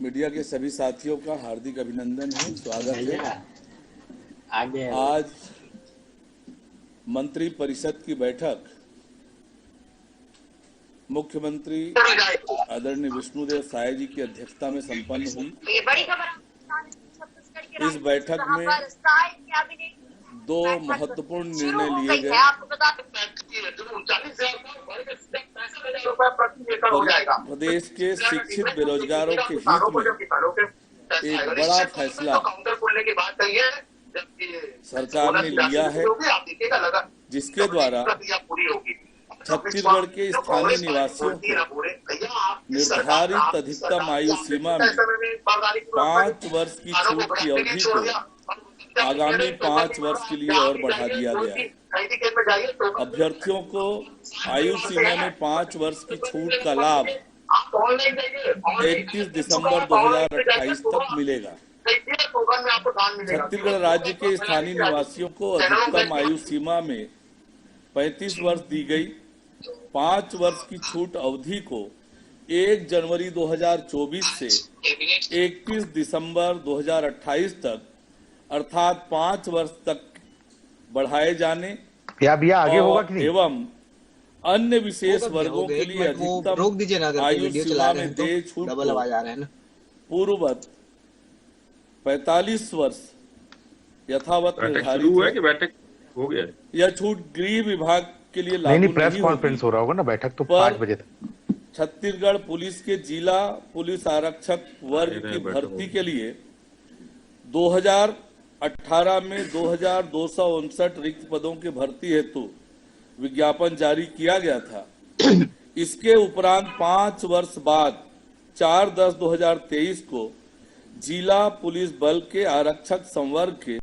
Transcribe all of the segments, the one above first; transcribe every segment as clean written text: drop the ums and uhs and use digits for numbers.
Media के सभी साथियों का हार्दिक अभिनंदन है, स्वागत है। आगे आज मंत्री परिषद की बैठक मुख्यमंत्री आदरणीय विष्णुदेव साय जी की अध्यक्षता में संपन्न हुई। इस बैठक में दो महत्वपूर्ण निर्णय लिए गए। प्रदेश के शिक्षित बेरोजगारों के हित में एक बड़ा फैसला सरकार ने लिया है, जिसके द्वारा छत्तीसगढ़ के स्थानीय निवासियों को निर्धारित अधिकतम आयु सीमा में 5 वर्ष की छूट की अवधि को आगामी 5 वर्ष के लिए और बढ़ा दिया गया है। अभ्यर्थियों को आयु सीमा में 5 वर्ष की छूट का लाभ 31 दिसंबर 2028 तक मिलेगा। छत्तीसगढ़ राज्य के स्थानीय निवासियों को अधिकतम आयु सीमा में 35 वर्ष दी गई। 5 वर्ष की छूट अवधि को 1 जनवरी 2024 से 31 दिसंबर 2028 तक अर्थात 5 वर्ष तक बढ़ाए जाने आगे होगा कि नहीं? एवं अन्य विशेष वर्गों के लिए अधिकतम आयु सीमा में दे छूट पूर्ववत 45 वर्ष यथावत निर्धारित है कि बैठक हो गया। यह छूट गृह विभाग के लिए लागू नहीं प्रेस कॉन्फ्रेंस हो रहा होगा ना, बैठक तो 5 बजे तक। छत्तीसगढ़ पुलिस के जिला पुलिस आरक्षक वर्ग की भर्ती के लिए 2018 में 2259 रिक्त पदों की भर्ती हेतु विज्ञापन जारी किया गया था। इसके उपरांत 5 वर्ष बाद 4/10/2023 को जिला पुलिस बल के आरक्षक संवर्ग के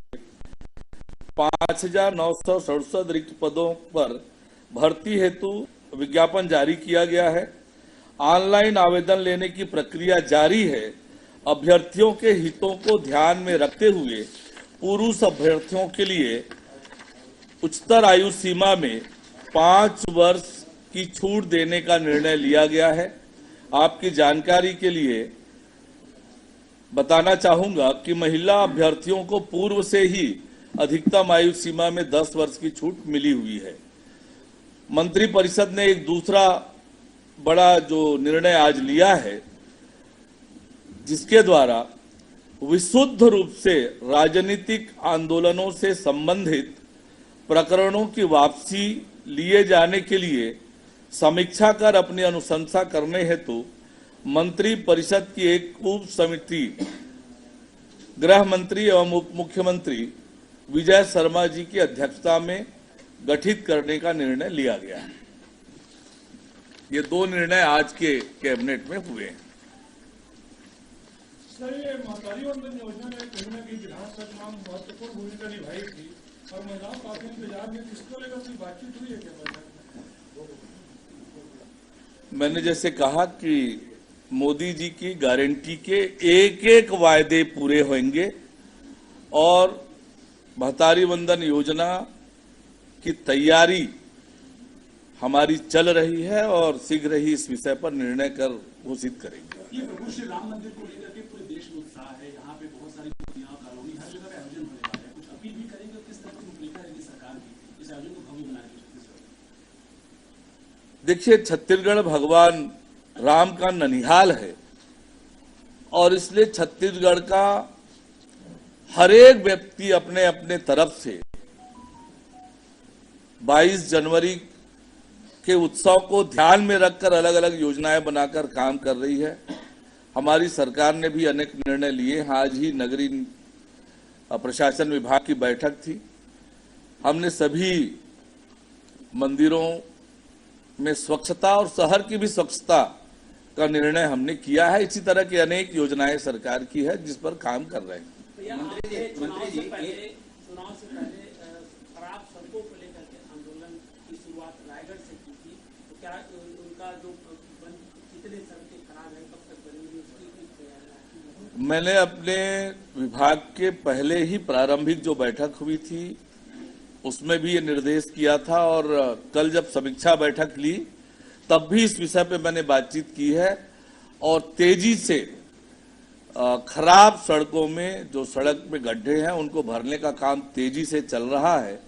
5967 रिक्त पदों पर भर्ती हेतु विज्ञापन जारी किया गया है। ऑनलाइन आवेदन लेने की प्रक्रिया जारी है। अभ्यर्थियों के हितों को ध्यान में रखते हुए पुरुष अभ्यर्थियों के लिए उच्चतर आयु सीमा में 5 वर्ष की छूट देने का निर्णय लिया गया है। आपकी जानकारी के लिए बताना चाहूंगा कि महिला अभ्यर्थियों को पूर्व से ही अधिकतम आयु सीमा में 10 वर्ष की छूट मिली हुई है। मंत्री परिषद ने एक दूसरा बड़ा जो निर्णय आज लिया है, जिसके द्वारा विशुद्ध रूप से राजनीतिक आंदोलनों से संबंधित प्रकरणों की वापसी लिए जाने के लिए समीक्षा कर अपनी अनुशंसा करने हेतु मंत्री परिषद की एक उप समिति गृह मंत्री एवं उप मुख्यमंत्री विजय शर्मा जी की अध्यक्षता में गठित करने का निर्णय लिया गया है। ये 2 निर्णय आज के कैबिनेट में हुए हैं। सर, ये महतारी वंदन योजना में कहीं ना कहीं विधानसभा में महत्वपूर्ण भूमिका निभाई थी और महिलाओं को काफी इंतजार में, इसको लेकर कोई बातचीत हुई है क्या? मैंने जैसे कहा कि मोदी जी की गारंटी के एक एक वायदे पूरे होंगे और महतारी वंदन योजना की तैयारी हमारी चल रही है और शीघ्र ही इस विषय पर निर्णय कर घोषित करेंगे। ये प्रभु श्री राम मंदिर को लेकर के पूरे देश में उत्साह है। यहाँ पे बहुत सारी कॉलोनी हर जगह पे आयोजन होने वाला है। कुछ अपील भी करेंगे, किस तरह की भूमिका रहेगी सरकार की इस आयोजन को भव्य बनाने की? देखिए, छत्तीसगढ़ भगवान राम का ननिहाल है और इसलिए छत्तीसगढ़ का हर एक व्यक्ति अपने अपने तरफ से 22 जनवरी के उत्सव को ध्यान में रखकर अलग अलग योजनाएं बनाकर काम कर रही है। हमारी सरकार ने भी अनेक निर्णय लिए। आज ही नगरीय प्रशासन विभाग की बैठक थी। हमने सभी मंदिरों में स्वच्छता और शहर की भी स्वच्छता का निर्णय हमने किया है। इसी तरह की अनेक योजनाएं सरकार की है जिस पर काम कर रहे हैं। मंत्री जी, चुनाव से पहले खराब सड़कों को लेकर के आंदोलन की शुरुआत रायगढ़ से की थी, तो क्या उनका जो कितने सड़कें खराब है, कब तक बनेंगी, उसकी मैंने अपने विभाग के पहले ही प्रारंभिक जो बैठक हुई थी उसमें भी ये निर्देश किया था और कल जब समीक्षा बैठक ली तब भी इस विषय पे मैंने बातचीत की है और तेजी से खराब सड़कों में जो सड़क में गड्ढे हैं उनको भरने का काम तेजी से चल रहा है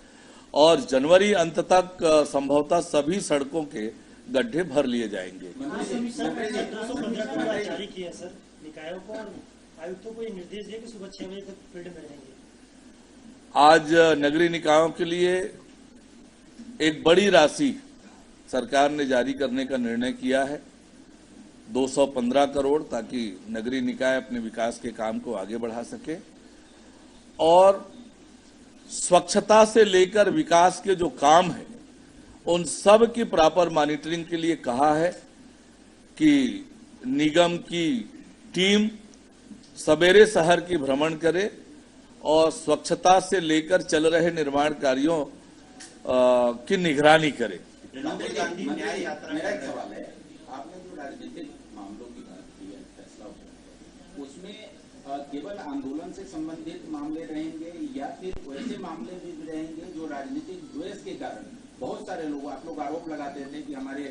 और जनवरी अंत तक संभवतः सभी सड़कों के गड्ढे भर लिए जाएंगे। जारी किया सर, निकायों को और आयुक्तों को ये निर्देश दिया कि सुबह 6 बजे तक फील्ड में रहेंगे। आज नगरीय निकायों के लिए एक बड़ी राशि सरकार ने जारी करने का निर्णय किया है, 215 करोड़, ताकि नगरीय निकाय अपने विकास के काम को आगे बढ़ा सके और स्वच्छता से लेकर विकास के जो काम है उन सब की प्रॉपर मॉनिटरिंग के लिए कहा है कि निगम की टीम सवेरे शहर की भ्रमण करे और स्वच्छता से लेकर चल रहे निर्माण कार्यों की निगरानी करे। राहुल गांधी न्याय यात्रा, मेरा एक सवाल है, आपने जो राजनीतिक मामलों की बात की है, फैसला उसमें केवल आंदोलन से संबंधित मामले रहेंगे या फिर वैसे मामले भी रहेंगे जो राजनीतिक द्वेष के कारण बहुत सारे लोग, आप लोग आरोप लगाते थे कि हमारे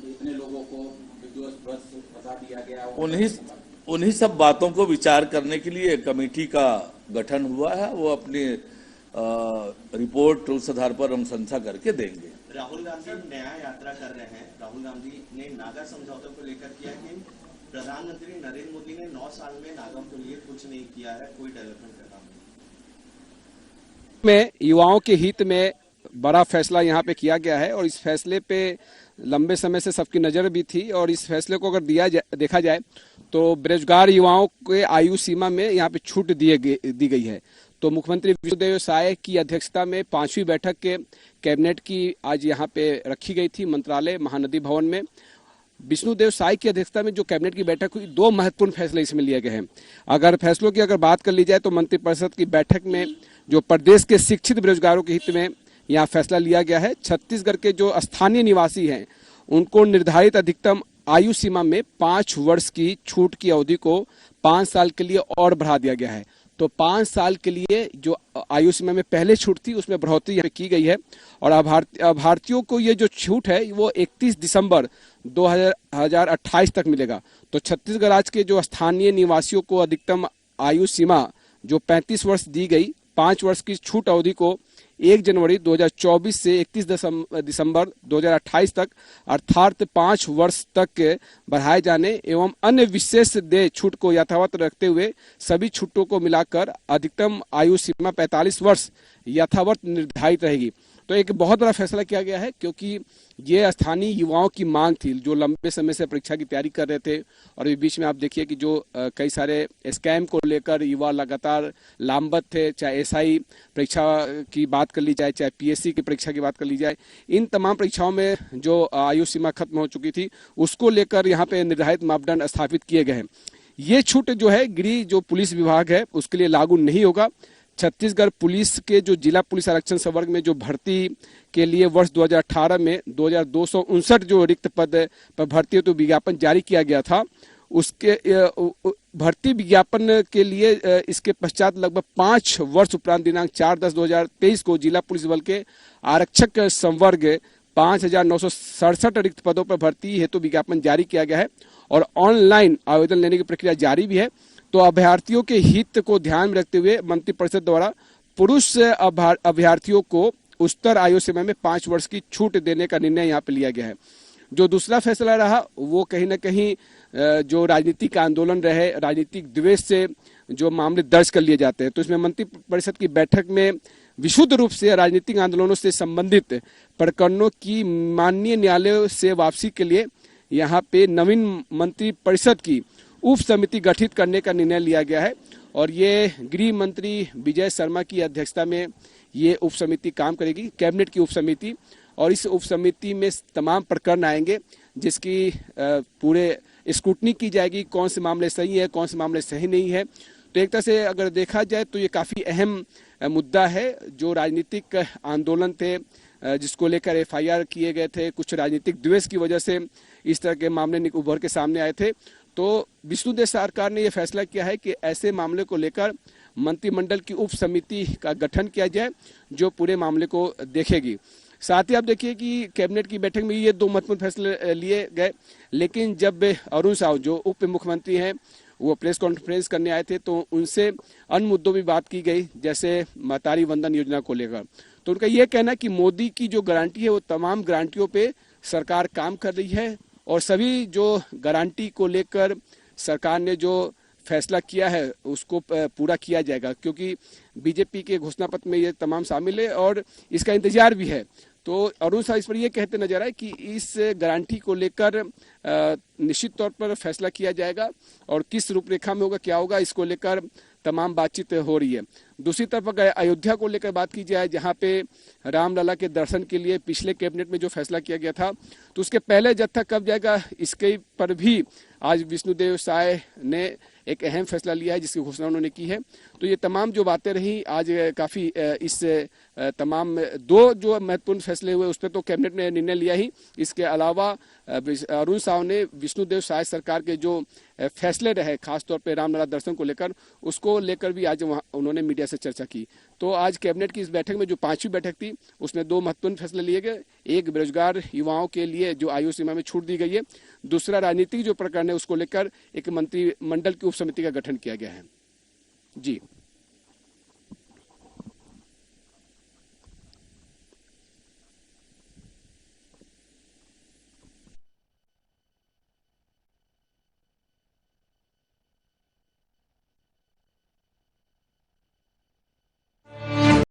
इतने लोगों को विद्वेष फंसा दिया गया, उन्हीं सब बातों को विचार करने के लिए कमेटी का गठन हुआ है। वो अपनी रिपोर्ट उस आधार पर हम संख्या करके देंगे। राहुल गांधी न्याय यात्रा कर रहे हैं। राहुल गांधी ने नागा समझौते को लेकर किया कि प्रधानमंत्री नरेंद्र मोदी ने 9 साल में नागा के लिए कुछ नहीं किया है, कोई डेवलपमेंट का काम नहीं। में युवाओं के हित में बड़ा फैसला यहाँ पे किया गया है और इस फैसले पे लंबे समय से सबकी नजर भी थी और इस फैसले को अगर देखा जाए तो बेरोजगार युवाओं के आयु सीमा में यहाँ पे छूट दी गई है। तो मुख्यमंत्री विष्णुदेव साय की अध्यक्षता में 5वीं बैठक के कैबिनेट की आज यहाँ पे रखी गई थी मंत्रालय महानदी भवन में। विष्णुदेव साय की अध्यक्षता में जो कैबिनेट की बैठक हुई, 2 महत्वपूर्ण फैसले इसमें लिए गए हैं। अगर फैसलों की अगर बात कर ली जाए तो मंत्रिपरिषद की बैठक में जो प्रदेश के शिक्षित बेरोजगारों के हित में यहाँ फैसला लिया गया है। छत्तीसगढ़ के जो स्थानीय निवासी हैं उनको निर्धारित अधिकतम आयु सीमा में 5 वर्ष की छूट की अवधि को 5 साल के लिए और बढ़ा दिया गया है। तो 5 साल के लिए जो आयु सीमा में पहले छूट थी उसमें बढ़ोतरी की गई है और अभ्यर्थियों को ये जो छूट है वो 31 दिसंबर 2028 तक मिलेगा। तो छत्तीसगढ़ राज्य के जो स्थानीय निवासियों को अधिकतम आयु सीमा जो 35 वर्ष दी गई, 5 वर्ष की छूट अवधि को 1 जनवरी 2024 से 31 दिसंबर 2028 तक अर्थात 5 वर्ष तक बढ़ाए जाने एवं अन्य विशेष देय छूट को यथावत रखते हुए सभी छूटों को मिलाकर अधिकतम आयु सीमा 45 वर्ष यथावत निर्धारित रहेगी। तो एक बहुत बड़ा फैसला किया गया है क्योंकि ये स्थानीय युवाओं की मांग थी जो लंबे समय से परीक्षा की तैयारी कर रहे थे और इस बीच में आप देखिए कि जो कई सारे स्कैम को लेकर युवा लगातार लामबंद थे, चाहे एसआई परीक्षा की बात कर ली जाए, चाहे पीएससी की परीक्षा की बात कर ली जाए, इन तमाम परीक्षाओं में जो आयु सीमा खत्म हो चुकी थी उसको लेकर यहाँ पे निर्धारित मापदंड स्थापित किए गए हैं। ये छूट जो है गृह जो पुलिस विभाग है उसके लिए लागू नहीं होगा। छत्तीसगढ़ पुलिस के जो जिला पुलिस आरक्षण संवर्ग में जो भर्ती के लिए वर्ष 2018 में 2259 जो रिक्त पद पर भर्ती हेतु विज्ञापन जारी किया गया था, उसके भर्ती विज्ञापन के लिए इसके पश्चात लगभग 5 वर्ष उपरांत दिनांक 4/10/2023 को जिला पुलिस बल के आरक्षक संवर्ग 5,967 रिक्त पदों पर भर्ती हेतु विज्ञापन जारी किया गया है और ऑनलाइन आवेदन लेने की प्रक्रिया जारी भी है। तो अभ्यर्थियों के हित को ध्यान में रखते हुए मंत्रिपरिषद द्वारा पुरुष अभ्यर्थियों को उच्चतर आयु सीमा में 5 वर्ष की छूट देने का निर्णय यहाँ पे लिया गया है। जो दूसरा फैसला रहा वो कहीं ना कहीं जो राजनीतिक आंदोलन रहे, राजनीतिक द्वेष से जो मामले दर्ज कर लिए जाते हैं, तो इसमें मंत्रिपरिषद की बैठक में विशुद्ध रूप से राजनीतिक आंदोलनों से संबंधित प्रकरणों की माननीय न्यायालय से वापसी के लिए यहाँ पे नवीन मंत्रिपरिषद की उप समिति गठित करने का निर्णय लिया गया है और ये गृह मंत्री विजय शर्मा की अध्यक्षता में ये उप समिति काम करेगी, कैबिनेट की उप समिति, और इस उप समिति में तमाम प्रकरण आएंगे जिसकी पूरे स्क्रूटनी की जाएगी, कौन से मामले सही है, कौन से मामले सही नहीं है। तो एक तरह से अगर देखा जाए तो ये काफ़ी अहम मुद्दा है। जो राजनीतिक आंदोलन थे जिसको लेकर एफआईआर किए गए थे, कुछ राजनीतिक द्वेष की वजह से इस तरह के मामले उभर के सामने आए थे, तो विष्णुदेव सरकार ने यह फैसला किया है कि ऐसे मामले को लेकर मंत्रिमंडल की उप समिति का गठन किया जाए जो पूरे मामले को देखेगी। साथ ही आप देखिए कि कैबिनेट की बैठक में ये 2 महत्वपूर्ण फैसले लिए गए, लेकिन जब अरुण साहू जो उप मुख्यमंत्री हैं वो प्रेस कॉन्फ्रेंस करने आए थे, तो उनसे अन्य मुद्दों भी बात की गई, जैसे महतारी वंदन योजना को लेकर। तो उनका ये कहना है कि मोदी की जो गारंटी है वो तमाम गारंटियों पे सरकार काम कर रही है और सभी जो गारंटी को लेकर सरकार ने जो फैसला किया है उसको पूरा किया जाएगा, क्योंकि बीजेपी के घोषणा पत्र में ये तमाम शामिल है और इसका इंतजार भी है। तो अरुण साह इस पर ये कहते नजर आए कि इस गारंटी को लेकर निश्चित तौर पर फैसला किया जाएगा और किस रूपरेखा में होगा, क्या होगा, इसको लेकर तमाम बातचीत हो रही है। दूसरी तरफ अगर अयोध्या को लेकर बात की जाए, जहां पे रामलला के दर्शन के लिए पिछले कैबिनेट में जो फैसला किया गया था, तो उसके पहले जत्था कब जाएगा इसके पर भी आज विष्णुदेव साय ने एक अहम फैसला लिया है, जिसकी घोषणा उन्होंने की है। तो ये तमाम जो बातें रही आज काफी इस तमाम दो जो महत्वपूर्ण फैसले हुए उस पर तो कैबिनेट ने निर्णय लिया ही, इसके अलावा अरुण साव ने विष्णुदेव साय सरकार के जो फैसले रहे खासतौर पे रामलला दर्शन को लेकर, उसको लेकर भी आज वहाँ उन्होंने मीडिया से चर्चा की। तो आज कैबिनेट की इस बैठक में जो 5वीं बैठक थी उसमें 2 महत्वपूर्ण फैसले लिए गए। एक, बेरोजगार युवाओं के लिए जो आयु सीमा में छूट दी गई है। दूसरा, राजनीतिक जो प्रकरण है उसको लेकर एक मंत्रिमंडल की उप समिति का गठन किया गया है। जी।